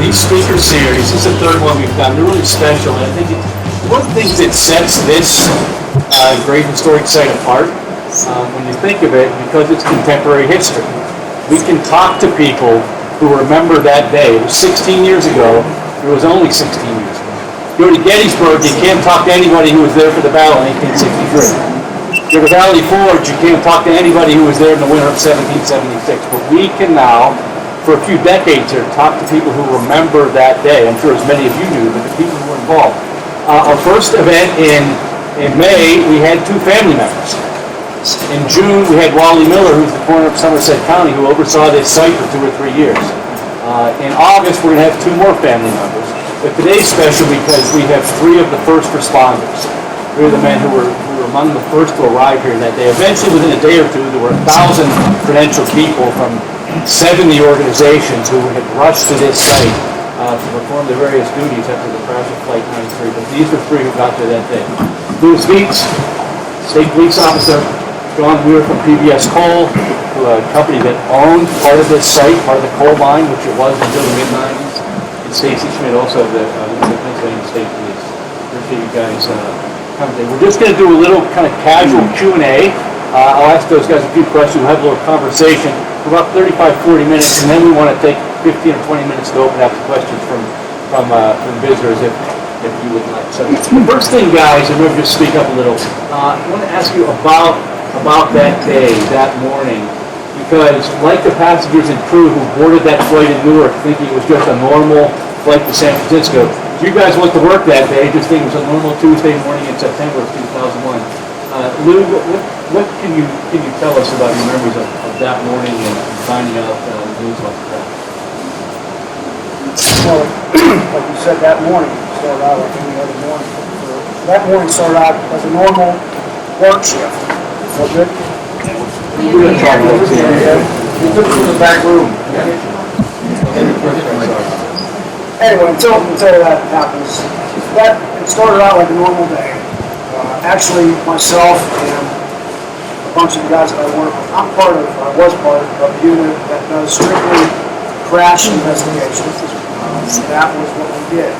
these speaker series, this is the third one we've done, they're really special. And I think one of the things that sets this great historic site apart, when you think of it, because it's contemporary history. We can talk to people who remember that day. It was 16 years ago. It was only 16 years ago. Go to Gettysburg, you can't talk to anybody who was there for the battle in 1863. Go to Valley Forge, you can't talk to anybody who was there in the winter of 1776. But we can now, for a few decades here, talk to people who remember that day. I'm sure as many of you do, but the people who were involved. Our first event in May, we had 2 family members. In June, we had Wally Miller, who's the coroner of Somerset County, who oversaw this site for 2 or 3 years. In August, we're going to have 2 more family members. But today's special because we have 3 of the first responders. 3 of the men who were among the first to arrive here that day. Eventually, within a day or 2, there were 1,000 credentialed people from 70 organizations who had rushed to this site to perform their various duties after the crash of Flight 93. But these are 3 who got there that day. LouisWeitz, State Police Officer, JohnWeir from PBS Coal, a company that owned part of this site, part of the coal mine, which it was until the mid-90s. And Stacey Schmitt, also of the Pennsylvania State Police. Appreciate you guys coming today. We're just going to do a little kind of casual Q&A. I'll ask those guys a few questions. We'll have a little conversation for about 35-40 minutes, and then we want to take 15 or 20 minutes to open up the questions from visitors if you would like. So first thing, guys, and maybe just speak up a little. I want to ask you about that day, that morning, because like the passengers and crew who boarded that flight in Newark thinking it was just a normal flight to San Francisco, you guys went to work that day just thinking it was a normal Tuesday morning in September of 2001. Lou, what can you tell us about your memories of that morning and finding out news about the crash? Well, like you said, that morning started out like any other morning. That morning started out as a normal work shift. So good. We're going to try to look here. We took it to the back room. Anyway, until that happens, it started out like a normal day. Actually, myself and a bunch of the guys that I work with, I was part of a unit that does strictly crash investigations. That was what we did.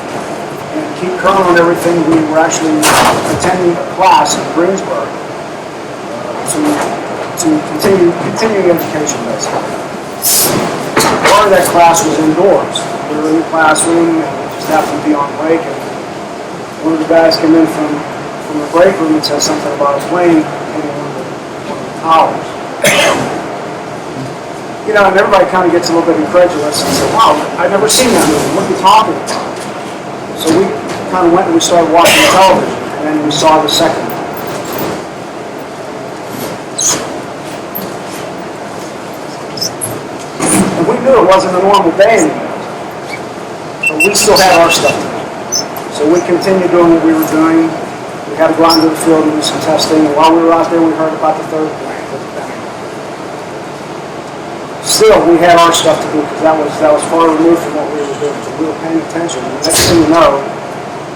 And to keep current on everything, we were actually attending a class in Greensburg to continue education, basically. Part of that class was indoors. We were in the classroom, and we just happened to be on break, and one of the guys came in from the break room and said something about a plane hitting one of the towers. You know, and everybody kind of gets a little bit incredulous and said, wow, I've never seen that movie. What are you talking about? So we kind of went and we started watching television, and then we saw the second one. And we knew it wasn't a normal day anymore, but we still had our stuff to do. So we continued doing what we were doing. We had to go out into the field and do some testing. And while we were out there, we heard about the third plane. Still, we had our stuff to do because that was far removed from what we were doing. So we were paying attention. And the next thing you know,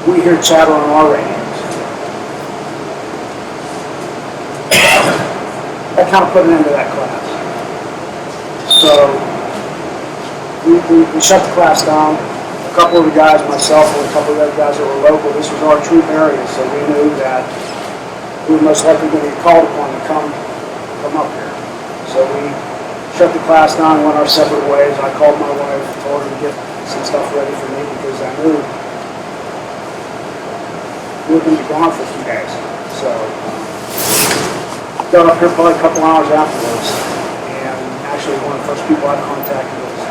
we hear chatter on our radios. That kind of put an end to that class. So we shut the class down. A couple of the guys, myself and a couple of the other guys that were local, this was our troop area, so we knew that we were most likely going to get called upon to come up here. So we shut the class down and went our separate ways. I called my wife and told her to get some stuff ready for me because I knew we were going to be gone for a few days. So got up here probably a couple hours afterwards, and actually one of the first people I contacted was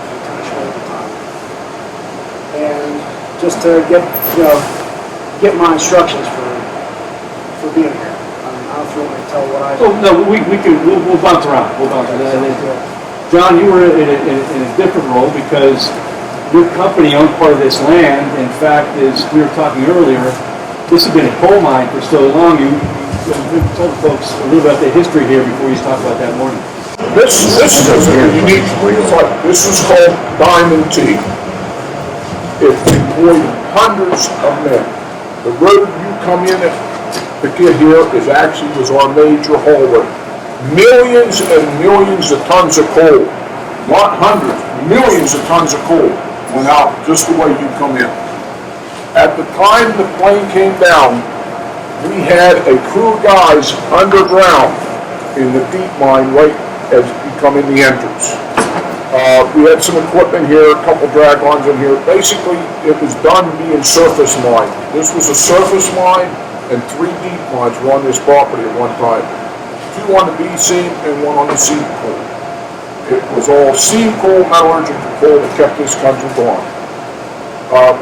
Lieutenant Schmitt at the time. And just to get my instructions for being here. I mean, I don't feel like tell what I. Oh no, we'll bounce around. We'll bounce around. John, you were in a different role because your company owned part of this land. In fact, as we were talking earlier, this has been a coal mine for so long. You told folks a little about the history here before you talk about that morning. This is a unique site. This is called Diamond T. It employed hundreds of men. The road you come in to get here was our major hallway. Millions and millions of tons of coal. Not hundreds, millions of tons of coal went out just the way you come in. At the time the plane came down, we had a crew of guys underground in the deep mine right as you come in the entrance. We had some equipment here, a couple drag lines in here. Basically, it was done being surface mine. This was a surface mine, and 3 deep mines were on this property at one time. 2 on the B seam and 1 on the seam coal. It was all seam coal, metallurgical coal that kept this country going.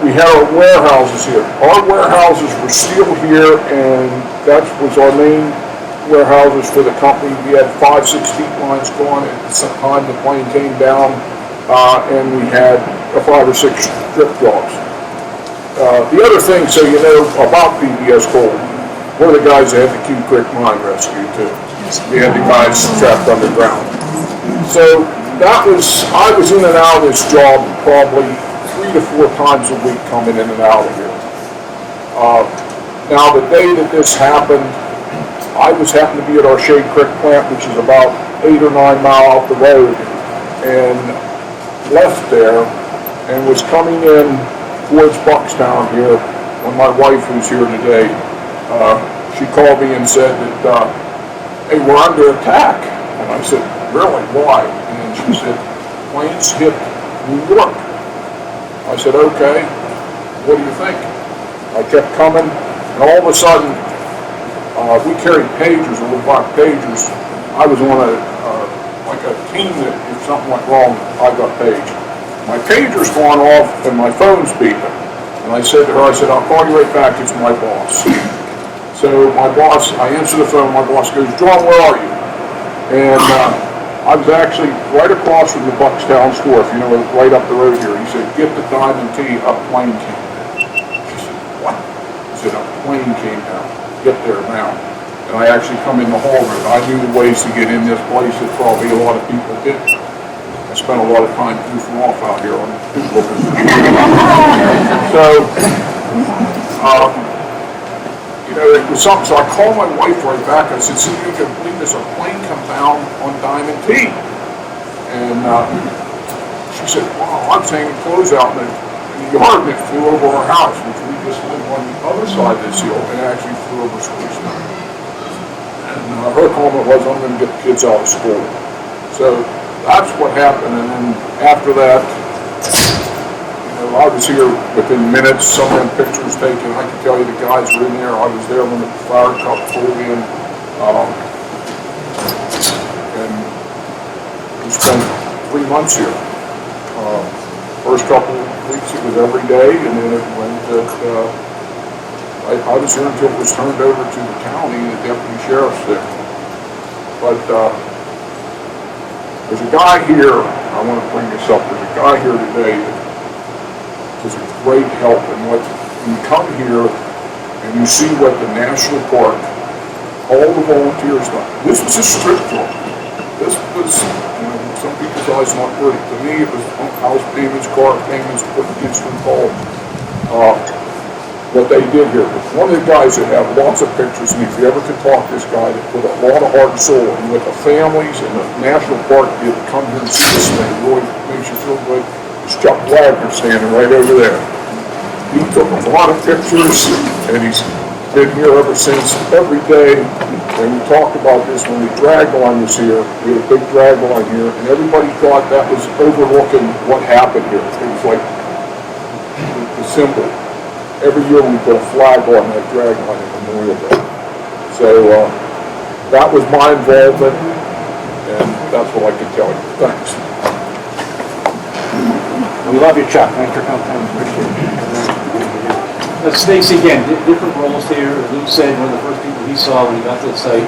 We had our warehouses here. Our warehouses were still here, and that was our main warehouses for the company. We had 5, 6 deep lines going at the time the plane came down, and we had 5 or 6 strip jobs. The other thing, so you know about PBS coal, we're the guys that had the Cube Creek mine rescue too. We had the guys trapped underground. So I was in and out of this job probably 3 to 4 times a week coming in and out of here. Now the day that this happened, I happened to be at our Shade Creek plant, which is about 8 or 9 miles off the road, and left there and was coming in towards Buckstown here when my wife, who's here today, she called me and said that, hey, we're under attack. And I said, really, why? And she said, planes hit New York. I said, okay, what do you think? I kept coming, and all of a sudden, we carried pagers, little black pagers. I was on like a team that if something went wrong, I got paged. My pager's gone off and my phone's beeping. And I said to her, I'll call you right back, it's my boss. So my boss, I answer the phone, my boss goes, John, where are you? And I was actually right across from the Buckstown store, if you know, right up the road here. He said, get the Diamond T, a plane came down. She said, what? He said, a plane came down. Get there now. And I actually come in the hall room. I knew the ways to get in this place that probably a lot of people didn't. I spent a lot of time goofing off out here on looking for So, you know, it was something. So I called my wife right back. I said, see, you can believe there's a plane come down on Diamond T. And she said, wow, I'm hanging clothes out in the yard, and it flew over our house, which we just lived on the other side of this hill, and it actually flew over Space Mountain. And her comment was, I'm going to get the kids out of school. So that's what happened, and then after that, you know, I was here within minutes. Some of them pictures taken, I can tell you the guys were in there. I was there when the fire truck pulled in, and we spent 3 months here. First couple of weeks it was every day, and then it went to, I was here until it was turned over to the county and the deputy sheriff's there. But there's a guy here, I want to bring this up, there's a guy here today that is a great help in what, you come here and you see what the national park, all the volunteers done. This was a strip club. This was, you know, some people's eyes not pretty. To me, it was house payments, car payments, putting kids through college. What they did here. One of the guys that have lots of pictures, and if you ever could talk to this guy that put a lot of heart and soul, and what the families and the national park did to come here and see this thing, really makes you feel good. It's Chuck Wagner standing right over there. He took a lot of pictures, and he's been here ever since, every day. And we talked about this when the drag line was here. We had a big drag line here, and everybody thought that was overlooking what happened here. It was like the symbol. Every year we put a flag on that drag line at Memorial Day. So that was my involvement, and that's what I can tell you. Thanks. We love you, Chuck. Thanks for coming. Appreciate it. Stacey, again, different roles here. As Lou said, one of the first people he saw when he got to the site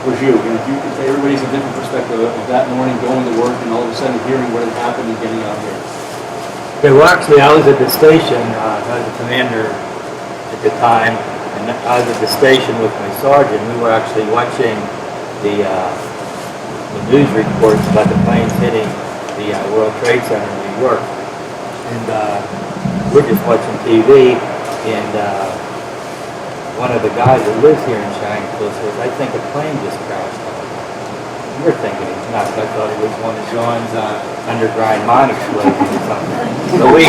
was you. And if you could say everybody's a different perspective of that morning going to work and all of a sudden hearing what had happened and getting out here. Okay, well, actually, I was at the station. I was the commander at the time, and I was at the station with my sergeant. We were actually watching the news reports about the planes hitting the World Trade Center in New York. And we're just watching TV. And one of the guys that lives here in Shanksville says, I think a plane just crashed. You're thinking he's nuts. I thought it was one of John's underground mine explosions or something. So we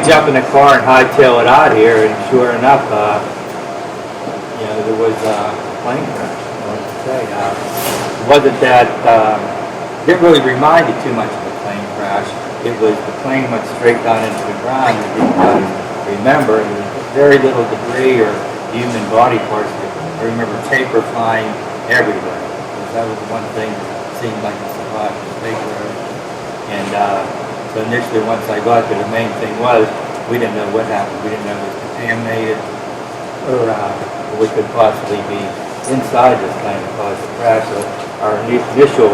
jump in the car and hightail it out here, and sure enough, there was a plane crash. I wanted to say, it wasn't that. Didn't really remind you too much of a plane crash. It was the plane went straight down into the ground. And didn't remember. There was very little debris or human body parts. I remember paper flying everywhere. That was one thing that seemed like a survival paper. And so initially, once I got there, the main thing was we didn't know what happened. We didn't know it was contaminated or we could possibly be inside this plane that caused the crash. So our initial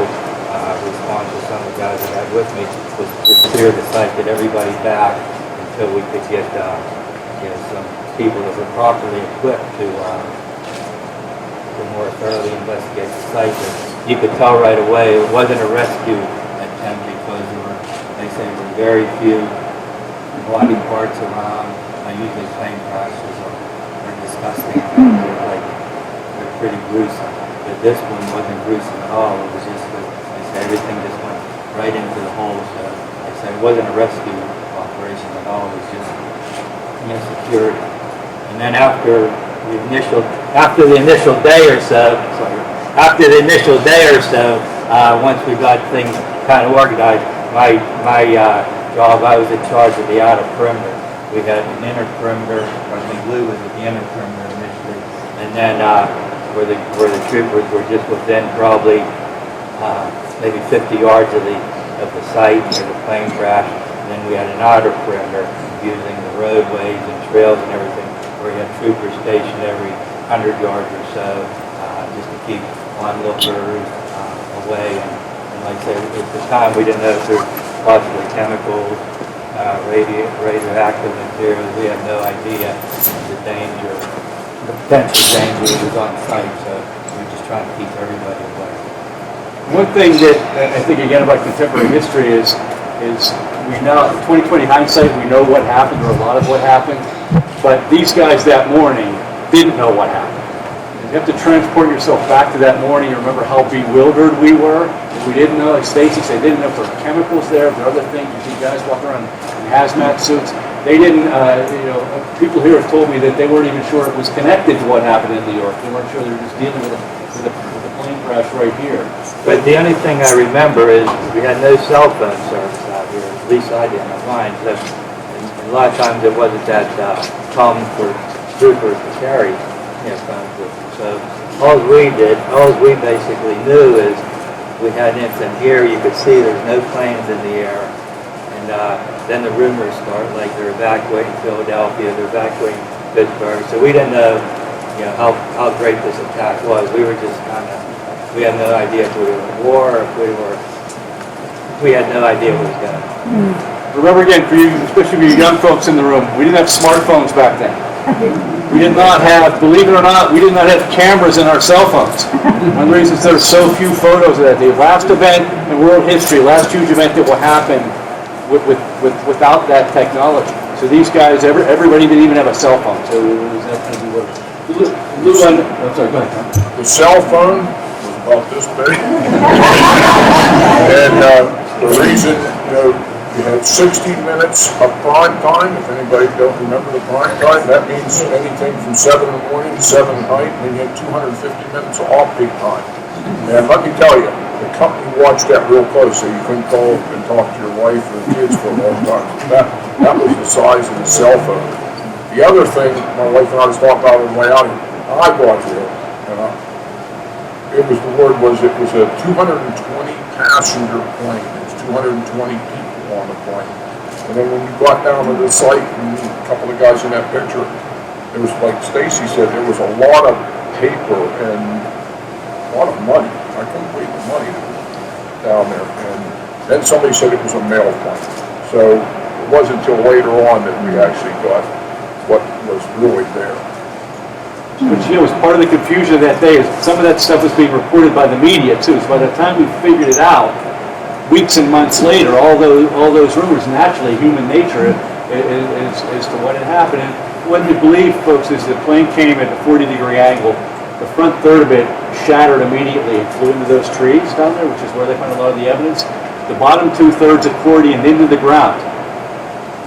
response with some of the guys that I had with me was to just clear the site, get everybody back until we could get some people that were properly equipped to more thoroughly investigate the site. But you could tell right away it wasn't a rescue attempt because they say there were very few body parts around. Usually plane crashes are disgusting. They're pretty gruesome. But this one wasn't gruesome at all. It was just everything just went right into the hole. So like I say, it wasn't a rescue operation at all. It was just security. And then after the initial day or so, once we got things kind of organized, my job, I was in charge of the outer perimeter. We had an inner perimeter. I think Lou was at the inner perimeter initially, and then where the troopers were just within probably maybe 50 yards of the site where the plane crashed. And then we had an outer perimeter using the roadways and trails and everything, where we had troopers stationed every 100 yards or so, just to keep onlookers away. And like I said, at the time we didn't know if there were possibly chemicals, radioactive materials. We had no idea the danger, the potential danger that was on site. So we were just trying to keep everybody away. One thing that I think again about contemporary history is we know, 2020 hindsight, we know what happened or a lot of what happened, but these guys that morning didn't know what happened. You have to transport yourself back to that morning and remember how bewildered we were. We didn't know, like Stacey said, they didn't know if there were chemicals there, if there were other things. You see guys walking around in hazmat suits. They didn't, people here have told me that they weren't even sure it was connected to what happened in New York. They weren't sure they were just dealing with a plane crash right here. But the only thing I remember is we had no cell phone service out here. At least I didn't have mine. So, and a lot of times it wasn't that common for troopers to carry phones with them. So all we basically knew is we had an incident here. You could see there's no planes in the air. And then the rumors start, like they're evacuating Philadelphia, they're evacuating Pittsburgh. So we didn't know, how great this attack was. We were just we had no idea if we were in war, or we had no idea what was going on. Remember again, for you, especially for you young folks in the room, we didn't have smartphones back then. We did not have, believe it or not, we did not have cameras in our cell phones. One of the reasons there's so few photos of that. The last event in world history, last huge event that will happen without that technology. So these guys, everybody didn't even have a cell phone. So it was definitely worse. Lou, I'm sorry, go ahead, Tom. The cell phone was about this big. And the reason, you had 60 minutes of prime time. If anybody don't remember the prime time, that means anything from 7 in the morning to 7 at night, and then you had 250 minutes of off-peak time. And let me tell you, the company watched that real close, so you couldn't call and talk to your wife or the kids for a long time. That was the size of the cell phone. The other thing my wife and I was talking about on the way out, I brought you, it was a 220 passenger plane. It was 220 people on the plane. And then when you got down to the site, and a couple of guys in that picture, it was like Stacey said, there was a lot of paper and a lot of money. I couldn't believe the money down there. And then somebody said it was a mail plane. So it wasn't until later on that we actually got what was really there. But it was part of the confusion that day is some of that stuff was being reported by the media too. So by the time we figured it out, weeks and months later, all those rumors, naturally, human nature as to what had happened. And what you believe, folks, is the plane came at a 40-degree angle The front third of it shattered immediately and flew into those trees down there, which is where they found a lot of the evidence. The bottom 2/3 accordioned into the ground.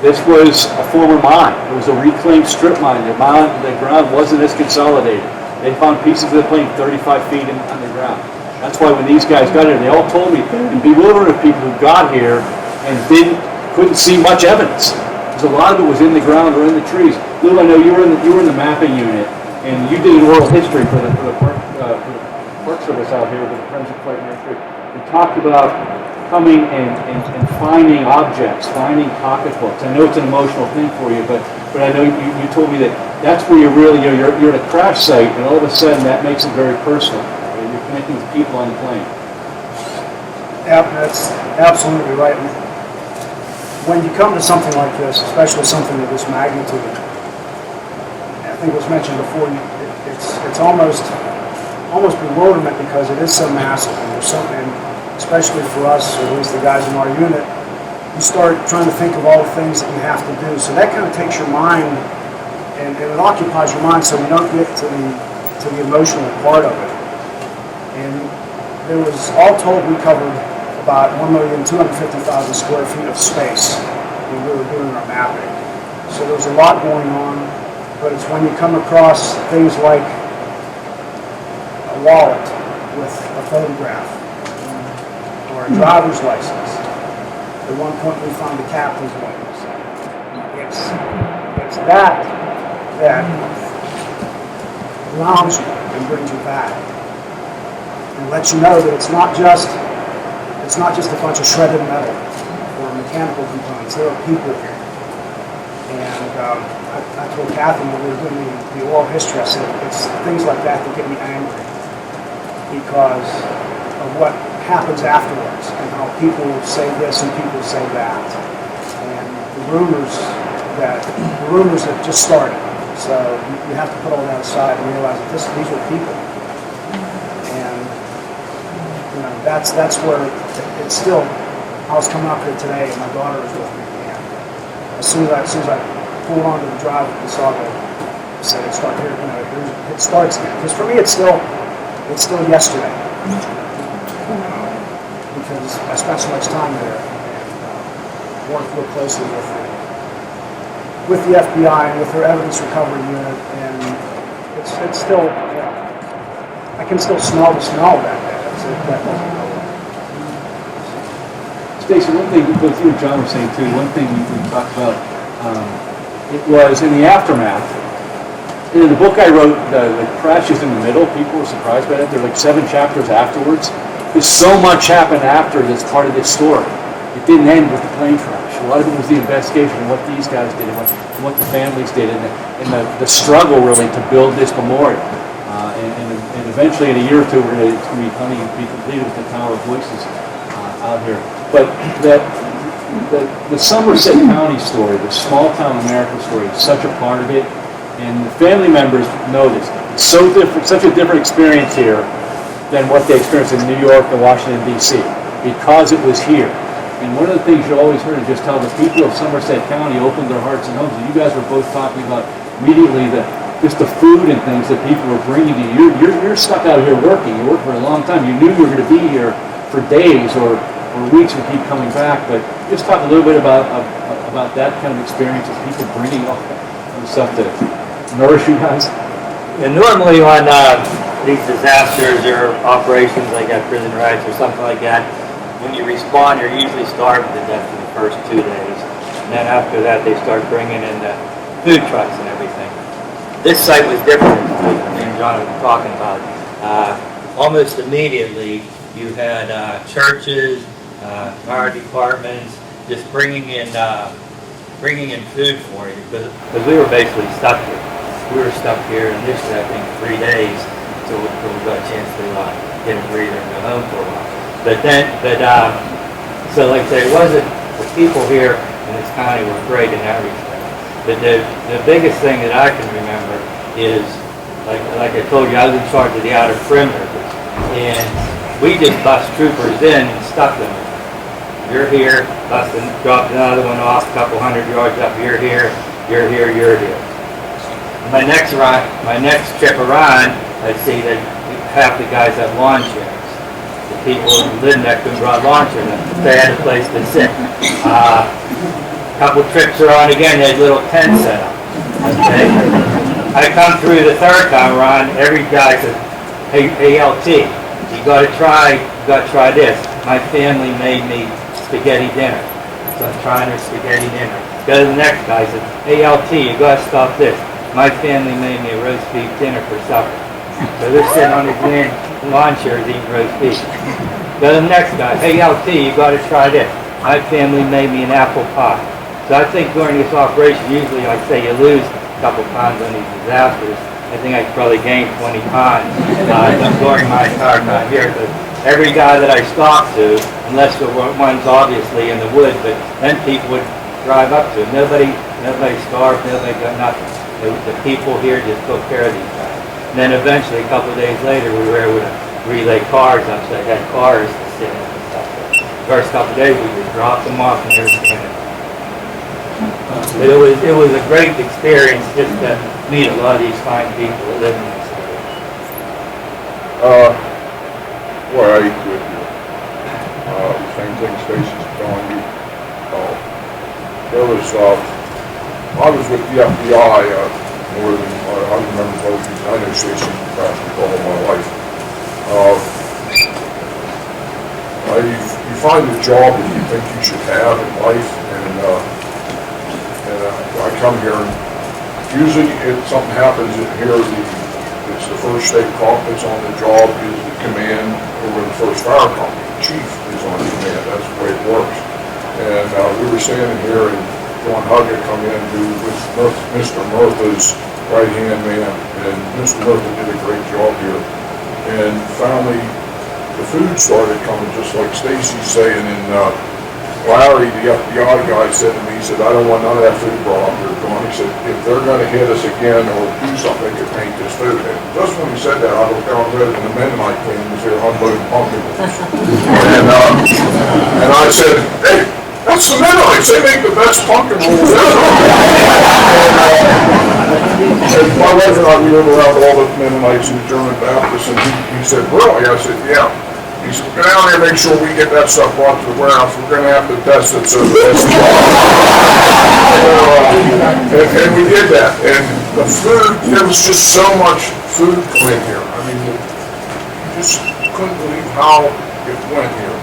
This was a former mine. It was a reclaimed strip mine. The ground wasn't as consolidated. They found pieces of the plane 35 feet underground. That's why when these guys got here, they all told me, in bewilderment of people who got here and couldn't see much evidence. Because a lot of it was in the ground or in the trees. Lou, I know you were in the mapping unit, and you did an oral history for the Park Service out here with the Forensic Flight Ministry. We talked about coming and finding objects, finding pocketbooks. I know it's an emotional thing for you, but I know you told me that that's where you're really, you're at a crash site, and all of a sudden that makes it very personal. You're connecting with people on the plane. Yeah, that's absolutely right. When you come to something like this, especially something of this magnitude, I think it was mentioned before, it's almost bewilderment because it is so massive, and there's something, especially for us, or at least the guys in our unit, you start trying to think of all the things that you have to do. So that kind of takes your mind, and it occupies your mind, so you don't get to the emotional part of it. And there was, all told, we covered about 1,250,000 square feet of space when we were doing our mapping. So there's a lot going on, but it's when you come across things like a wallet with a photograph or a driver's license. At one point we found a captain's license. It's that grounds you and brings you back and lets you know that it's not just a bunch of shredded metal or mechanical components. There are people here. And I told Catherine when we were doing the oral history, I said, it's things like that that get me angry because of what happens afterwards and how people say this and people say that. And the rumors that just started. So you have to put all that aside and realize that these are people. And you know, that's where it's still. I was coming up here today, and my daughter was with me. And as soon as I pulled onto the drive, and saw the said it started here. You know, it starts again. Because for me, it's still yesterday. Because I spent so much time there and worked real closely with the FBI and with their evidence recovery unit, and it's still, you know, I can still smell the smell of that. That doesn't go away. Stacey, one thing both you and John were saying too, one thing we talked about, it was in the aftermath. In the book I wrote, the crash is in the middle. People were surprised by that. There are like 7 chapters afterwards. There's so much happened after that's part of this story. It didn't end with the plane crash. A lot of it was the investigation and what these guys did and what the families did and the struggle really to build this memorial. And eventually in a year or two, it's going to be completed with the Tower of Voices out here. But the Somerset County story, the small town America story, is such a part of it. And the family members know this. It's so different, such a different experience here than what they experienced in New York and Washington, D.C. because it was here. And one of the things you always heard is just how the people of Somerset County opened their hearts and homes. And you guys were both talking about immediately just the food and things that people were bringing to you. You're stuck out here working. You worked for a long time. You knew you were going to be here for days or weeks and keep coming back. But just talk a little bit about that kind of experience of people bringing all that stuff to nourish you guys. And normally on these disasters or operations like at Prison Rights or something like that, when you respond, you're usually starving to death in the first 2 days. And then after that, they start bringing in the food trucks and everything. This site was different, as me and John were talking about. Almost immediately, you had churches, fire departments, just bringing in food for you. Because we were basically stuck here. We were stuck here initially, I think, 3 days until we got a chance to get a breather and go home for a while. So like I say, it wasn't, the people here in this county were great in that respect. But the biggest thing that I can remember is, like I told you, I was in charge of the outer perimeter. And we just bust troopers in and stuck them. You're here, dropped another one off, a couple 100 yards up, you're here, you're here, you're here. My next trip around, I see that half the guys have lawn chairs. The people who live next to them brought lawn chairs. They had a place to sit. Couple trips around again, they had little tents set up. Okay? I come through the third time around, every guy says, hey, ALT, you gotta try this. My family made me spaghetti dinner. So I'm trying their spaghetti dinner. Go to the next guy, says, hey, ALT, you gotta stop this. My family made me a roast beef dinner for supper. So they're sitting on their lawn chairs eating roast beef. Go to the next guy, hey, LT, you gotta try this. My family made me an apple pie. So I think during this operation, usually like say you lose a couple pounds on these disasters. I think I probably gained 20 pounds during my entire time here. But every guy that I stopped to, unless the one's obviously in the woods, but then people would drive up to. Nobody starved, nobody got nothing. The people here just took care of these guys. And then eventually, a couple of days later, we were able to relay cars up, so they had cars to sit in and stuff. The first couple of days, we just dropped them off and they were standing. But it was a great experience just to meet a lot of these fine people that live in this area. Boy, I agree with you. Same thing Stacey's telling you. I was with the FBI more than, I remember both these, I know Stacey practically all my life. You find a job that you think you should have in life, and I come here, and usually if something happens in here, it's the first state cop that's on the job is the command over the first fire company. The chief is on command. That's the way it works. And we were standing here, and John Huggett come in, who was Mr. Murtha's right-hand man, and Mr. Murtha did a great job here. And finally, the food started coming, just like Stacey's saying, and Larry, the FBI guy, said to me, he said, I don't want none of that food brought up here, John. He said, if they're going to hit us again or do something, they could paint this food. And just when he said that, I looked down the road, and the Mennonite team was there unloading pumpkin rolls. And I said, hey, that's the Mennonites. They make the best pumpkin rolls ever. And my wife and I, we went around all the Mennonites and the German Baptists, and he said, really? I said, yeah. He said, go down there and make sure we get that stuff brought to the warehouse. We're going to have to test it so that's and we did that. And the food, there was just so much food coming here. I mean, you just couldn't believe how it went here.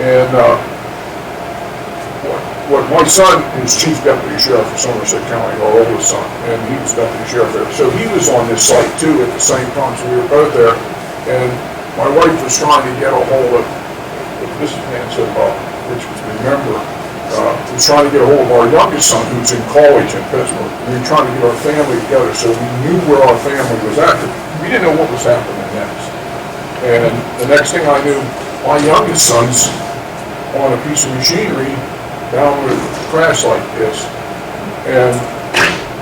And what my son is chief deputy sheriff for Somerset County, our oldest son, and he was deputy sheriff there. So he was on this site too at the same time, so we were both there. And my wife was trying to get a hold of, this is Nancy, which was remember, was trying to get a hold of our youngest son who's in college in Pittsburgh. We were trying to get our family together so we knew where our family was at. We didn't know what was happening next. And the next thing I knew, my youngest son's on a piece of machinery down with a crash like this. And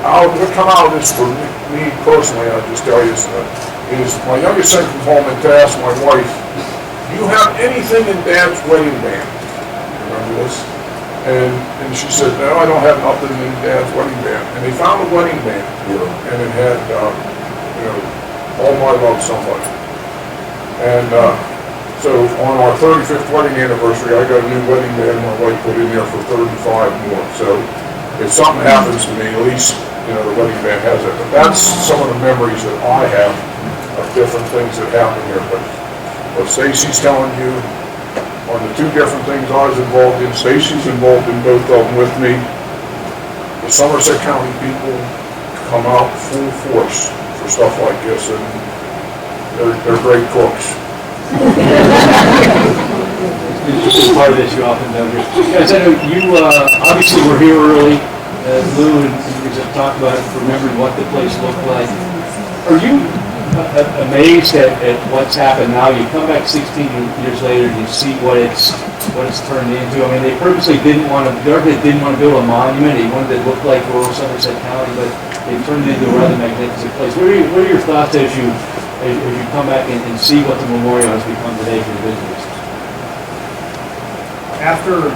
what come out of this for me personally, I'll just tell you, is my youngest son comes home and to ask my wife, do you have anything in Dad's wedding band? Remember this? And she said, no, I don't have nothing in Dad's wedding band. And they found a wedding band here, and it had, All My Love Somebody. And so on our 35th wedding anniversary, I got a new wedding band my wife put in there for 35 more. So if something happens to me, at least, the wedding band has it. But that's some of the memories that I have of different things that happen here. But what Stacey's telling you on the two different things I was involved in, Stacey's involved in both of them with me. The Somerset County people come out full force for stuff like this, and they're great cooks. This is part of this you often know. Guys, I know you obviously were here early. Lou and you talked about remembering what the place looked like. Are you amazed at what's happened now? You come back 16 years later and you see what it's turned into. I mean, they purposely didn't want to build a monument. They wanted it to look like rural Somerset County, but they turned it into a rather magnificent place. What are your thoughts as you come back and see what the memorial has become today for the visitors? After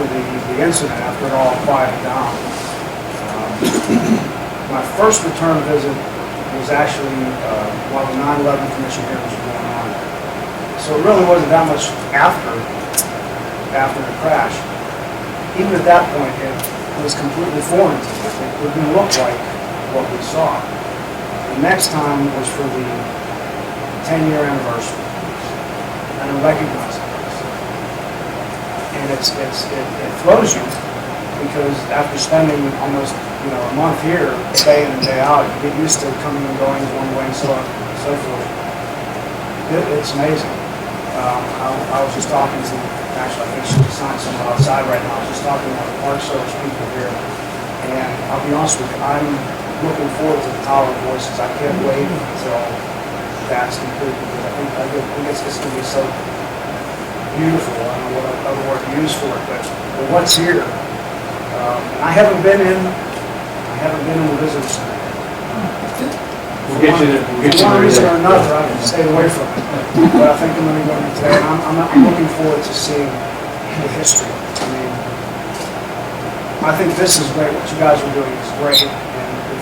the incident, after it all quieted down, my first return visit was actually while the 9/11 commission hearings were going on. So it really wasn't that much after the crash. Even at that point, it was completely foreign to me. It didn't look like what we saw. The next time was for the 10-year anniversary, and I recognized it. And it throws you, because after spending almost a month here, day in and day out, you get used to coming and going one way and so on and so forth. It's amazing. I was just talking to, actually I think she just signed someone outside right now. I was just talking to one of the Park Service people here, and I'll be honest with you, I'm looking forward to the Tower of Voices. I can't wait until that's complete, because I think it's just going to be so beautiful. I don't know what other word to use for it, but what's here. And I haven't been in the visitor center. We'll get you For one reason or another, I can stay away from it. But I think I'm going to go in today, and I'm looking forward to seeing the history. I mean, I think this is great. What you guys are doing is great, and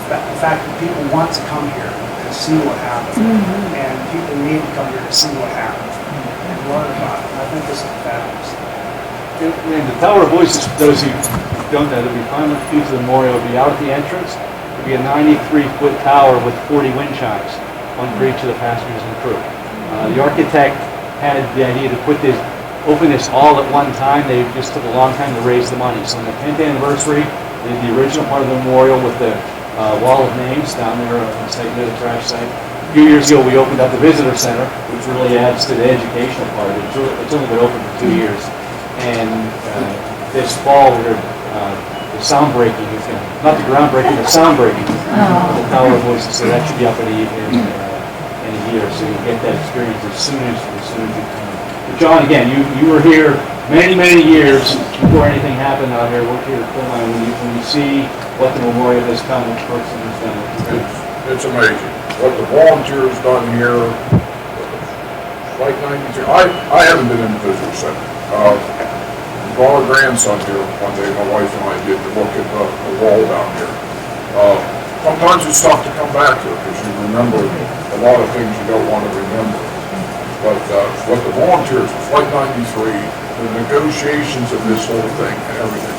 the fact that people want to come here and see what happened, and people need to come here to see what happened and learn about it. I think this is fabulous. And the Tower of Voices, those who don't know, there'll be 500 feet of the memorial. It'll be out at the entrance. It'll be a 93-foot tower with 40 wind chimes, one for each of the passengers and crew. The architect had the idea to open this all at one time. They just took a long time to raise the money. So on the 10th anniversary, they did the original part of the memorial with the wall of names down there on the site near the crash site. A few years ago, we opened up the visitor center, which really adds to the educational part. It's only been open for 2 years. And this fall, the sound breaking is going to, not the ground breaking, the sound breaking, the Tower of Voices, so that should be up in a year, so you'll get that experience as soon as you come. But John, again, you were here many years before anything happened out here, worked here at Coal Mine. When you see what the memorial has come, which person has done it. It's amazing. What the volunteers done here, like 92, I haven't been in the visitor center. Brought our grandson here one day, my wife and I did, to look at the wall down here. Sometimes it's tough to come back here because you remember a lot of things you don't want to remember. But what the volunteers, Flight 93, the negotiations of this whole thing and everything,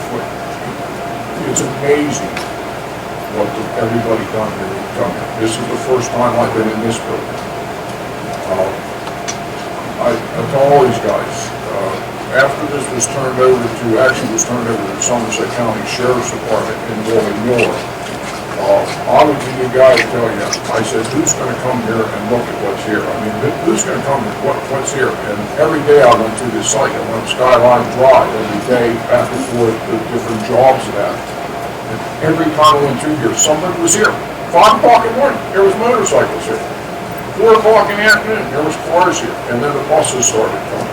it's amazing what everybody done here. This is the first time I've been in this building. I tell all these guys, after this was turned over to the Somerset County Sheriff's Department in Rolling Miller, I would be the guy to tell you, I said, who's going to come here and look at what's here? I mean, who's going to come here, what's here? And every day I went to this site. I went Skyline Drive every day, back and forth, the different jobs that. And every time I went through here, somebody was here. 5 o'clock in the morning, there was motorcycles here. 4 o'clock in the afternoon, there was cars here. And then the buses started coming.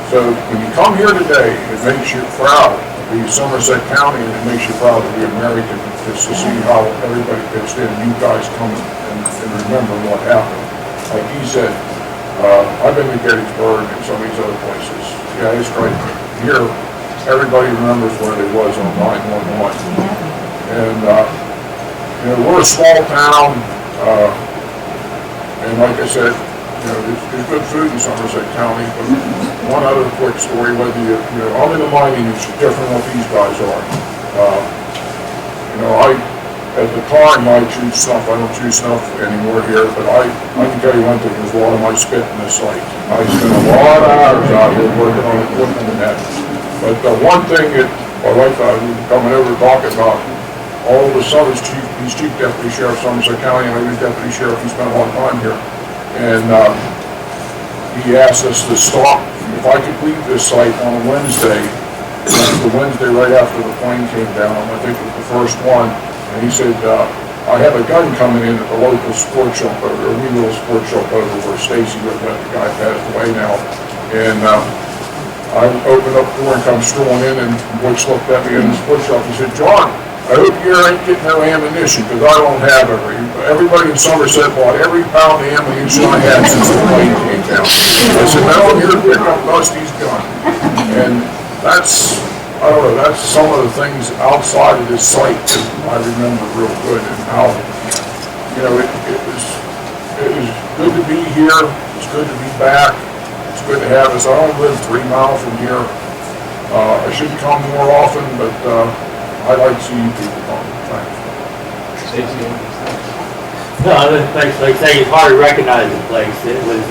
So when you come here today, it makes you proud to be Somerset County, and it makes you proud to be American, just to see how everybody pitched in. You guys come and remember what happened. Like he said, I've been to Gettysburg and some of these other places. Yeah, it's great. Here, everybody remembers where they was on 9/11. And we're a small town, and like I said, there's good food in Somerset County, but one other quick story, whether I'm in the mining industry, different than what these guys are. At the time, I chewed snuff. I don't chew snuff anymore here, but I can tell you one thing, there's a lot of my spit in this site. I spent a lot of hours out here working on equipment and that. But the one thing that my wife and I were coming over talking about, all of a sudden, he's Chief Deputy Sheriff of Somerset County, and I was Deputy Sheriff. He spent a lot of time here. And he asked us to stop, if I could leave this site on a Wednesday, the Wednesday right after the plane came down, I think it was the first one, and he said, I have a gun coming in at the local sports shop over, or wee little sports shop over where Stacey lived, the guy passed away now, and I opened up the door and come strolling in, and Weitz looked at me in the sports shop, he said, John, I hope you ain't getting no ammunition, because I don't have everybody in Somerset bought every pound of ammunition I had since the plane came down. I said, now I'm here to pick up Dusty's gun. And that's some of the things outside of this site that I remember real good, and how, you know, it was good to be here. It's good to be back. It's good to have us. I only live 3 miles from here. I should come more often, but I like seeing people come. Thanks. No, this place, like I say, it's hard to recognize the place. It was,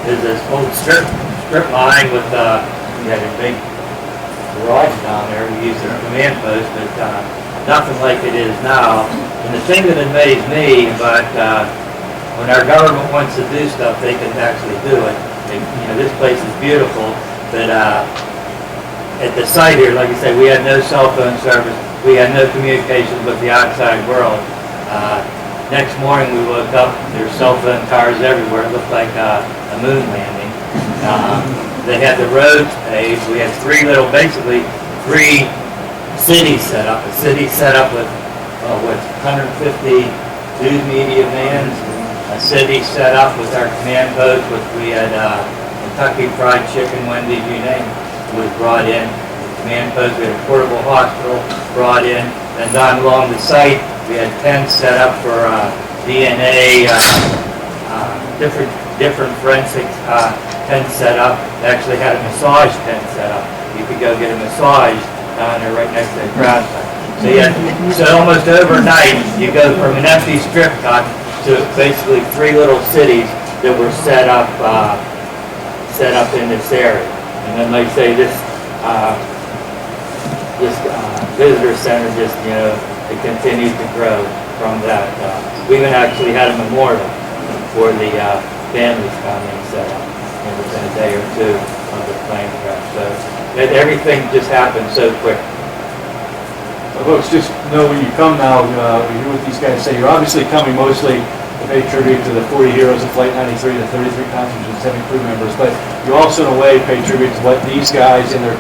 there's this old strip mine with, we had a big garage down there. We used it as a command post, but nothing like it is now. And the thing that amazed me about when our government wants to do stuff, they can actually do it. And, you know, this place is beautiful, but at the site here, like I said, we had no cell phone service. We had no communication with the outside world. Next morning we woke up, there were cell phone towers everywhere. It looked like a moon landing. They had the roads paved. We had basically three cities set up. A city set up with 150 news media vans. A city set up with our command post, which we had Kentucky Fried Chicken, Wendy's, you name it, was brought in. The command post, we had a portable hospital brought in. And down along the site, we had tents set up for DNA, different forensic tents set up. They actually had a massage tent set up. You could go get a massage down there right next to the crowd site. So almost overnight, you go from an empty strip cut to basically 3 little cities that were set up in this area. And then, like I say, this visitor center just, you know, it continued to grow from that. We even actually had a memorial for the families coming set up within a day or two of the plane crash. So everything just happened so quick. Well, folks, just know when you come now, you hear what these guys say. You're obviously coming mostly to pay tribute to the 40 heroes of Flight 93, the 33 passengers and 7 crew members, but you also, in a way, pay tribute to what these guys and their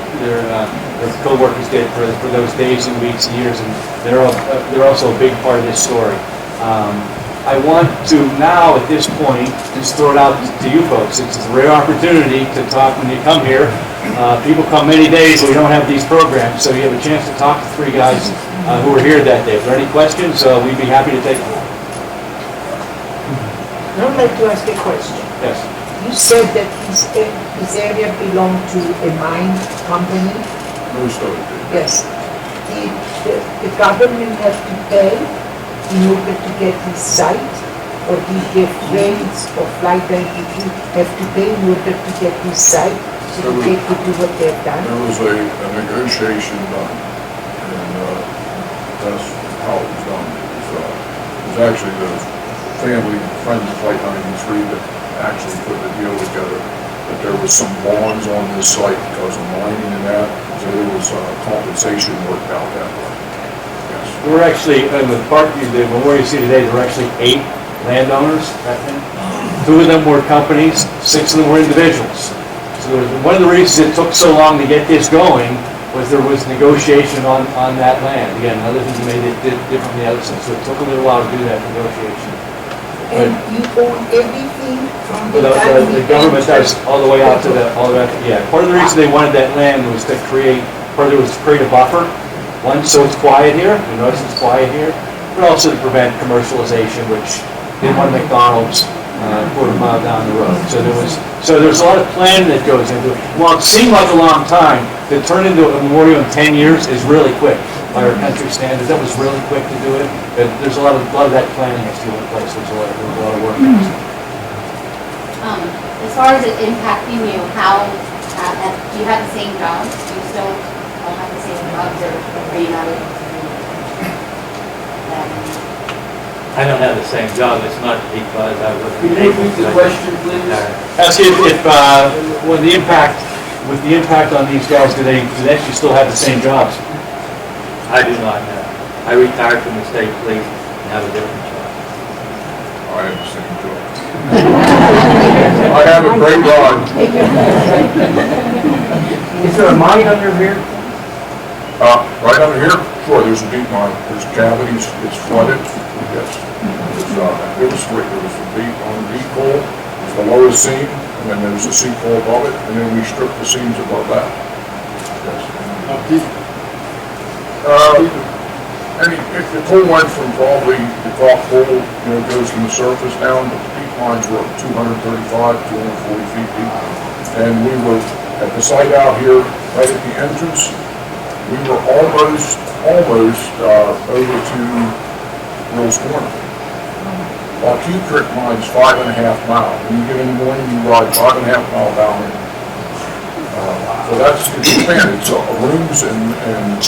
co-workers did for those days and weeks and years, and they're also a big part of this story. I want to now, at this point, just throw it out to you folks. It's a rare opportunity to talk when you come here. People come many days, we don't have these programs, so you have a chance to talk to 3 guys who were here that day. If there are any questions, we'd be happy to take them. I would like to ask a question. Yes. You said that this area belonged to a mine company? Most of it did. Yes. The government had to pay in order to get this site, or did the friends of Flight 92 have to pay in order to get this site so that they could do what they've done? There was a negotiation done, and that's how it was done. It was actually the family and friends of Flight 93 that actually put the deal together. But there was some bonds on this site because of mining and that, so there was compensation worked out that way. Yes. There were actually, in the park, the memorial you see today, there were actually 8 landowners back then. 2 of them were companies, 6 of them were individuals. So one of the reasons it took so long to get this going was there was negotiation on that land. Again, another thing that made it different from the other side. So it took a little while to do that negotiation. And you own everything from the time The government does all the way out to yeah. Part of the reason they wanted that land was to create a buffer. One, so it's quiet here. You notice it's quiet here, but also to prevent commercialization, which they didn't want McDonald's a quarter mile down the road. So there's a lot of planning that goes into it. While it seemed like a long time, to turn into a memorial in 10 years is really quick by our country standards. That was really quick to do it. But there's a lot of that planning has to go in place. There's a lot of work. As far as it impacting you, do you have the same jobs? Do you still all have the same jobs, or are you not able to do that? I don't have the same job. It's not because I was. Can you repeat the question, please? Ask if with the impact on these guys, do they actually still have the same jobs? I do not know. I retired from the state police and have a different job. I have the same job. I have a great rod. Is there a mine under here? Right under here, sure, there's a deep mine. There's cavities, it's flooded. Yes. There was 3. There was a deep on the deep hole, there's the lowest seam, and then there's a seam hole above it, and then we stripped the seams above that. Yes. And the coal went from probably, the top hole, goes from the surface down, but the peak lines were 235, 240 feet deep. And we were at the site out here, right at the entrance, we were almost over to Will's Corner. Our Key Creek line's 5.5 miles. When you get in the morning, you ride 5.5 miles down there. So that's, it's rooms and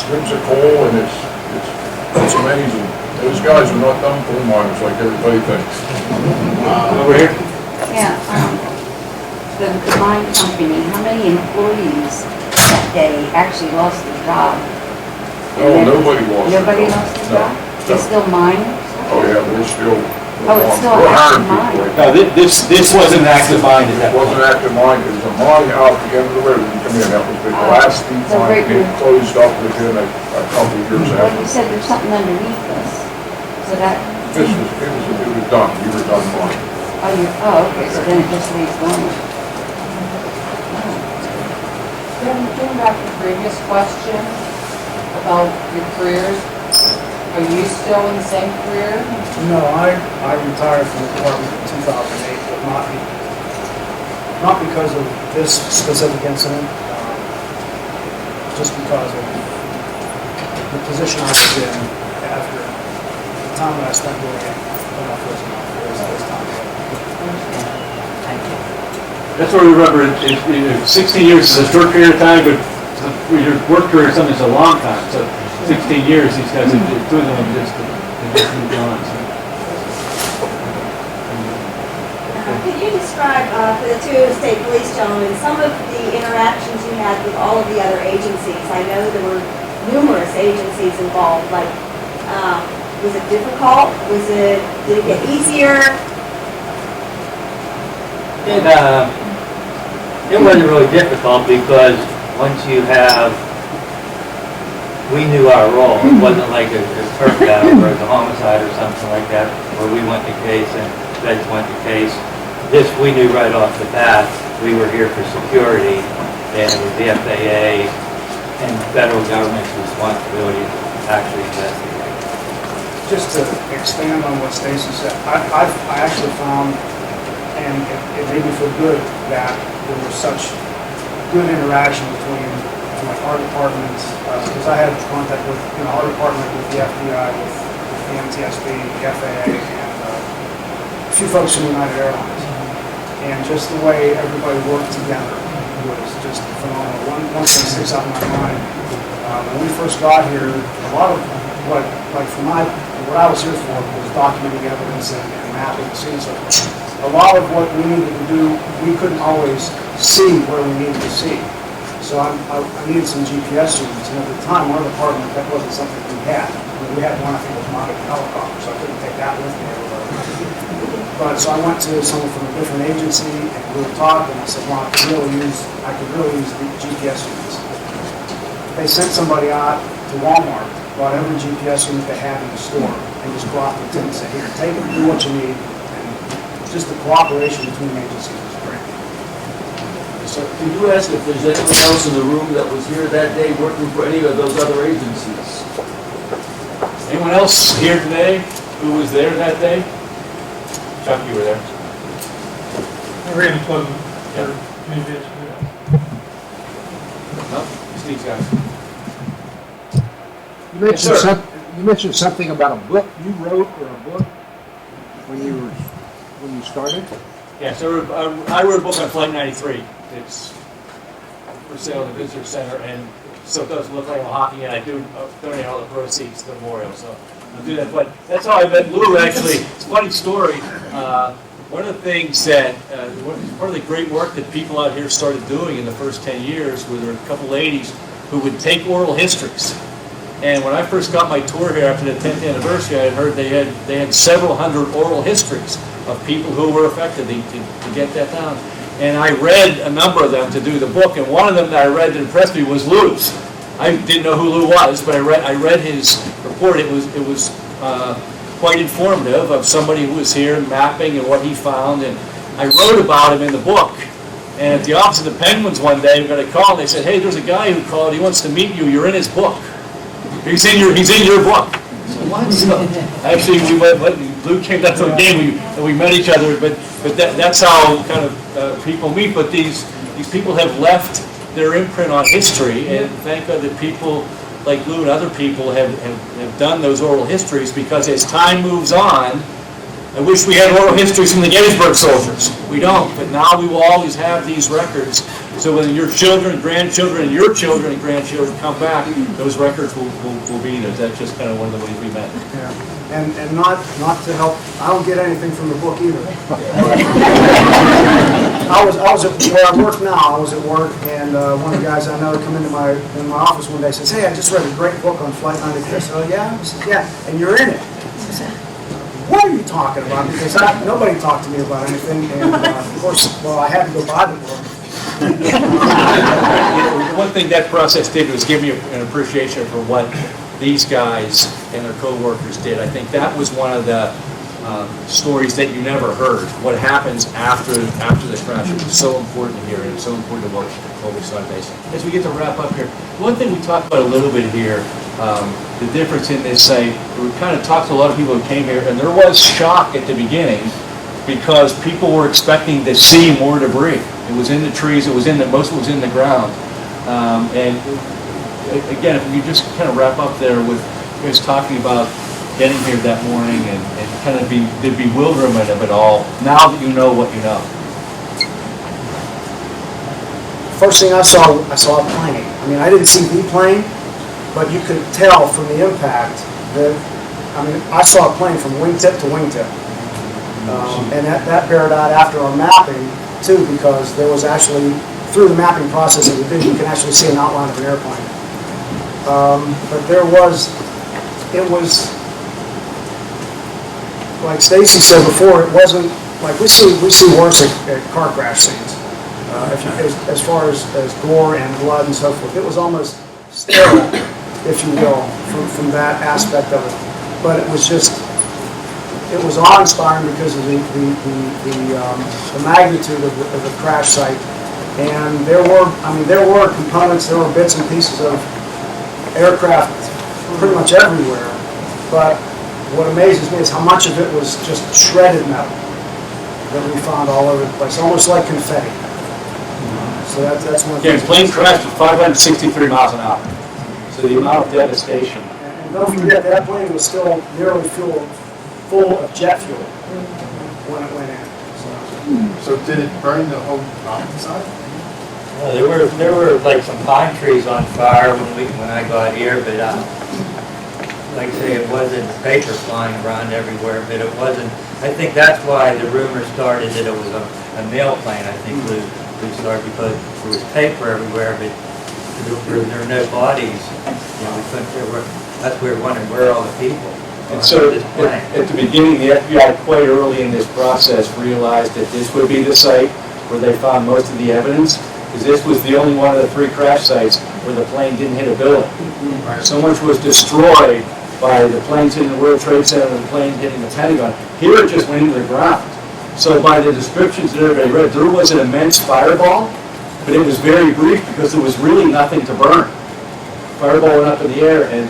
rooms of coal, and it's amazing. Those guys are not dumb coal miners like everybody thinks. Over here. Yeah, the mine company, how many employees that day actually lost their job? No, nobody lost their Nobody job. lost their No, job? no. They're still miners? Oh, yeah, we're still. Oh, it's still We're active hiring mine. people. No, this wasn't an active mine at that It point. wasn't active mine, it was a mine out at the end of the road. You come in, that was the last deep So mine, right it here. closed up within a couple of years Well, after. you said there's something underneath this, so that, It was done, we were done mining. okay, so then it just leaves going. Getting back to the previous question about your careers, are you still in the same career? No, I retired from the department in 2008, but not because of this specific incident, just because of the position I was in after the time that I spent doing it. Enough was enough. It was this time. Thank you. That's what we remember, 16 years is a short period of time, but your work career is something that's a long time. So 16 years, these guys are doing them just moved on. So. Could you describe, for the two state police gentlemen, some of the interactions you had with all of the other agencies? I know there were numerous agencies involved, like, was it difficult? Did it get easier? It wasn't really difficult because once you have, we knew our role. It wasn't like a turf battle or a homicide or something like that where we went to case and feds went to case. This, we knew right off the bat, we were here for security, and it was the FAA and federal government's responsibility to actually investigate. Just to expand on what Stacey said, I actually found, and it made me feel good, that there was such good interaction between like our departments, because I had contact with our department, with the FBI, with the NTSB, the FAA, and a few folks from United Airlines. And just the way everybody worked together was just phenomenal. One thing sticks out in my mind. When we first got here, a lot of what I was here for was documenting evidence and mapping the scene. So a lot of what we needed to do, we couldn't always see where we needed to see. So I needed some GPS units, and at the time, our department, that wasn't something we had. We had one, I think, was mounted helicopter, so I couldn't take that with me everywhere. But so I went to someone from a different agency, and we were talking, and I said, well, I could really use the GPS units. They sent somebody out to Walmart, bought every GPS unit they had in the store, and just dropped it to them and said, here, take it, do what you need. And just the cooperation between agencies was great. So can you ask if there's anyone else in the room that was here that day working for any of those other agencies? Anyone else here today who was there that day? Chuck, you were there. I ran a plug for communication. No? Steve's got it. You mentioned something about a book you wrote, or a book when you started. Yeah, so I wrote a book on Flight 93. It's for sale at the Visitor Center, and so it does look like a hockey, and I do donate all the proceeds to the memorial, so I'll do that. But that's how I met Lou, actually. It's a funny story. One of the things that, part of the great work that people out here started doing in the first 10 years were there were a couple ladies who would take oral histories. And when I first got my tour here after the 10th anniversary, I had heard they had several hundred oral histories of people who were affected to get that down. And I read a number of them to do the book, and one of them that I read that impressed me was Lou's. I didn't know who Lou was, but I read his report. It was quite informative of somebody who was here mapping and what he found, and I wrote about him in the book. And at the office of the Penguins one day, we got a call, and they said, "Hey, there's a guy who called. He wants to meet you. You're in his book. He's in your book." What? So, actually, Lou came down to the game, and we met each other, but that's how kind of people meet. But these people have left their imprint on history, and thank God that people like Lou and other people have done those oral histories, because as time moves on, I wish we had oral histories from the Gettysburg soldiers. We don't, but now we will always have these records. So when your children, grandchildren, and your children and grandchildren come back, those records will be there. That's just kind of one of the ways we met. Yeah. And not to help, I don't get anything from the book either. I was at where I work now. I was at work, and one of the guys I know come into my office one day and says, "Hey, I just read a great book on Flight 93." I said, "Oh yeah?" He says, "Yeah, and you're in it." I said, "What are you talking about?" Because nobody talked to me about anything, and of course, well, I had to go buy the book. One thing that process did was give me an appreciation for what these guys and their co-workers did. I think that was one of the stories that you never heard. What happens after the crash is so important here, and it's so important to what we saw today. As we get to wrap up here, one thing we talked about a little bit here, the difference in this site, we kind of talked to a lot of people who came here, and there was shock at the beginning because people were expecting to see more debris. It was in the trees, most of it was in the ground. And again, if you just kind of wrap up there with you guys talking about getting here that morning and kind of the bewilderment of it all, now that you know what you know. First thing I saw a plane. I mean, I didn't see the plane, but you could tell from the impact that, I mean, I saw a plane from wingtip to wingtip. And that bared out after our mapping, too, because there was actually, through the mapping process that we did, you can actually see an outline of an airplane. But it was, like Stacey said before, it wasn't, like we see worse at car crash scenes, as far as gore and blood and so forth. It was almost sterile, if you will, from that aspect of it. But it was just, it was awe-inspiring because of the magnitude of the crash site. And there were components, there were bits and pieces of aircraft pretty much everywhere. But what amazes me is how much of it was just shredded metal that we found all over the place, almost like confetti. So that's one thing. Yeah, the plane crashed at 563 miles an hour. So the amount of devastation. And don't forget, that plane was still nearly full of jet fuel when it went in. So did it burn the whole mountainside? Well, there were like some pine trees on fire when I got here, but like I say, it wasn't paper flying around everywhere, but it wasn't. I think that's why the rumor started that it was a mail plane. I think Lou started because there was paper everywhere, but there were no bodies. You know, we couldn't. That's why we were wondering where are all the people. And so at the beginning, the FBI quite early in this process realized that this would be the site where they found most of the evidence, because this was the only one of the 3 crash sites where the plane didn't hit a building. So much was destroyed by the planes hitting the World Trade Center and the plane hitting the Pentagon. Here it just went into the ground. So by the descriptions that everybody read, there was an immense fireball, but it was very brief because there was really nothing to burn. Fireball went up in the air, and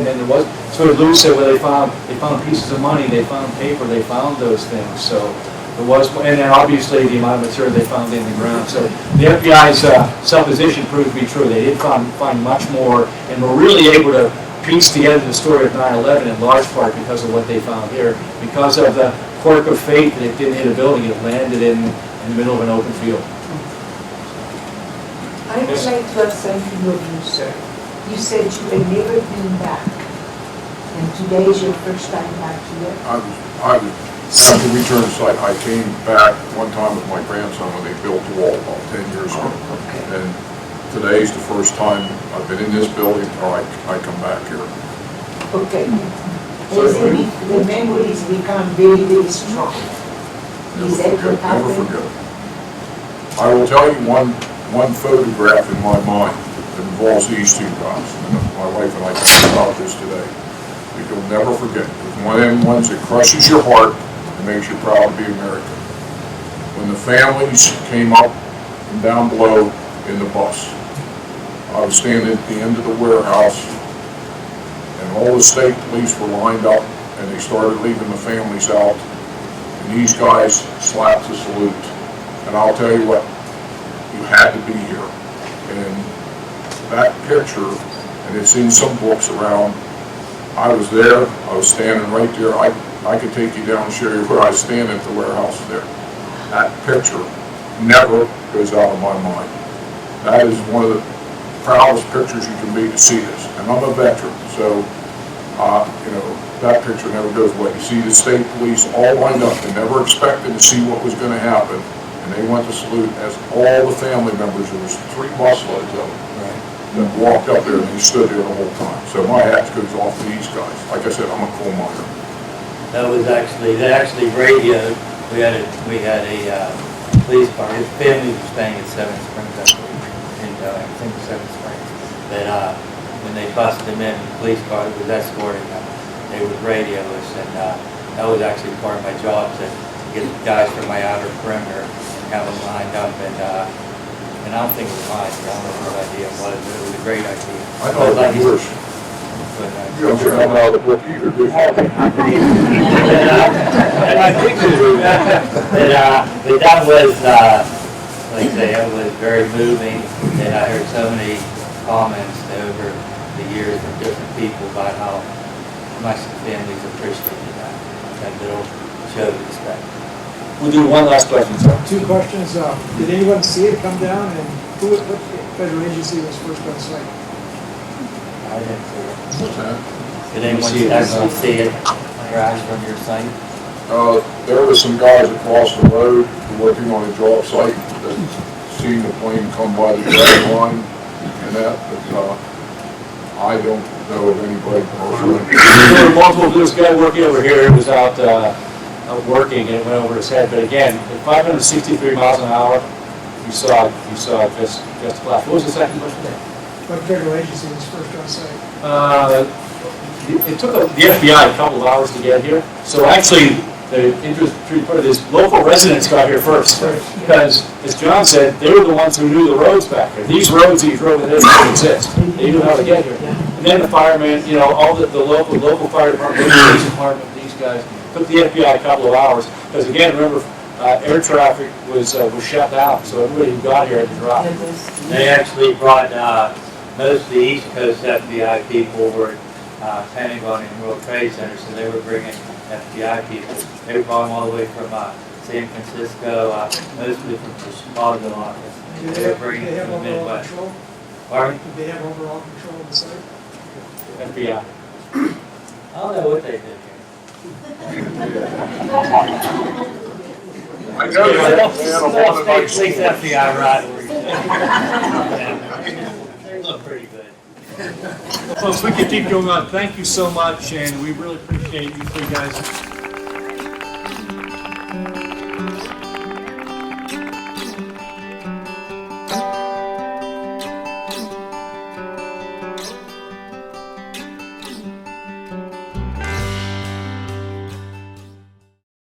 then there was. So Lou said, well, they found pieces of money, they found paper, they found those things. So there was, and then obviously the amount of material they found in the ground. So the FBI's supposition proved to be true. They did find much more, and were really able to piece together the story of 9/11 in large part because of what they found here, because of the quirk of fate that it didn't hit a building, it landed in the middle of an open field. I would like to ask something of you, sir. You said you had never been back, and today is your first time back here? I was, after we turned site, I came back one time with my grandson when they built the wall about 10 years ago. And today's the first time I've been in this building, or I come back here. Okay. The memories become very, very strong. Is that what Never happened? forget. I will tell you one photograph in my mind that involves these 2 guys. And my wife and I talked about this today. That you'll never forget. It's one of them ones that crushes your heart and makes you proud to be American. When the families came up from down below in the bus, I was standing at the end of the warehouse, and all the state police were lined up, and they started leaving the families out, and these guys slapped the salute. And I'll tell you what, you had to be here. And that picture, and it's in some books around, I was there, I was standing right there, I could take you down and show you where I stand at the warehouse there. That picture never goes out of my mind. That is one of the proudest pictures you can be to see this. And I'm a veteran, so, that picture never goes away. You see the state police all lined up and never expected to see what was going to happen. And they went to salute as all the family members, there was 3 busloads of them, that walked up there and they stood there the whole time. So my hat goes off to these guys. Like I said, I'm a coal miner. They actually radioed, we had a police car, his family was staying at Seven Springs, I think Seven Springs, that when they busted him in, the police car that was escorting them, they would radio us, and that was actually part of my job, to get guys from my outer perimeter and have them lined up, and I don't think it was mine, I don't know what idea it was, but it was a great idea. I know it was yours. You don't come out of the book either, do you? But that was, like I say, it was very moving, and I heard so many comments over the years from different people about how much the families appreciated that little show of respect. We'll do one last question, sir. 2 questions. Did anyone see it come down, and what federal agency was first on site? I didn't see it. What's that? Did anyone actually see it crash from your site? There were some guys across the road working on a job site that seen the plane come by the drag line and that, but I don't know of anybody personally. There were multiple, this guy working over here was out working and it went over his head, but again, at 563 miles an hour, you saw just flash. What was the second question? What federal agency was first on site? It took the FBI a couple of hours to get here. So actually, the interesting part of this, local residents got here first. Because, as John said, they were the ones who knew the roads back here. These roads that you drove in didn't exist. They knew how to get here. And then the firemen, all the local fire department, the police department, these guys, took the FBI a couple of hours. Because again, remember, air traffic was shut down, so everybody who got here had to drive. They actually brought most of the East Coast FBI people were Pentagon and World Trade Center, so they were bringing FBI people. They were going all the way from San Francisco, mostly from the Chicago office. They were bringing Did they have from the overall Midwest. control? Pardon? Did they have overall control of the site? FBI. I don't know what they did here. I know that, man, I'm on a nice Six FBI rivalries. They look pretty good. Folks, we could keep going on. Thank you so much, and we really appreciate you three guys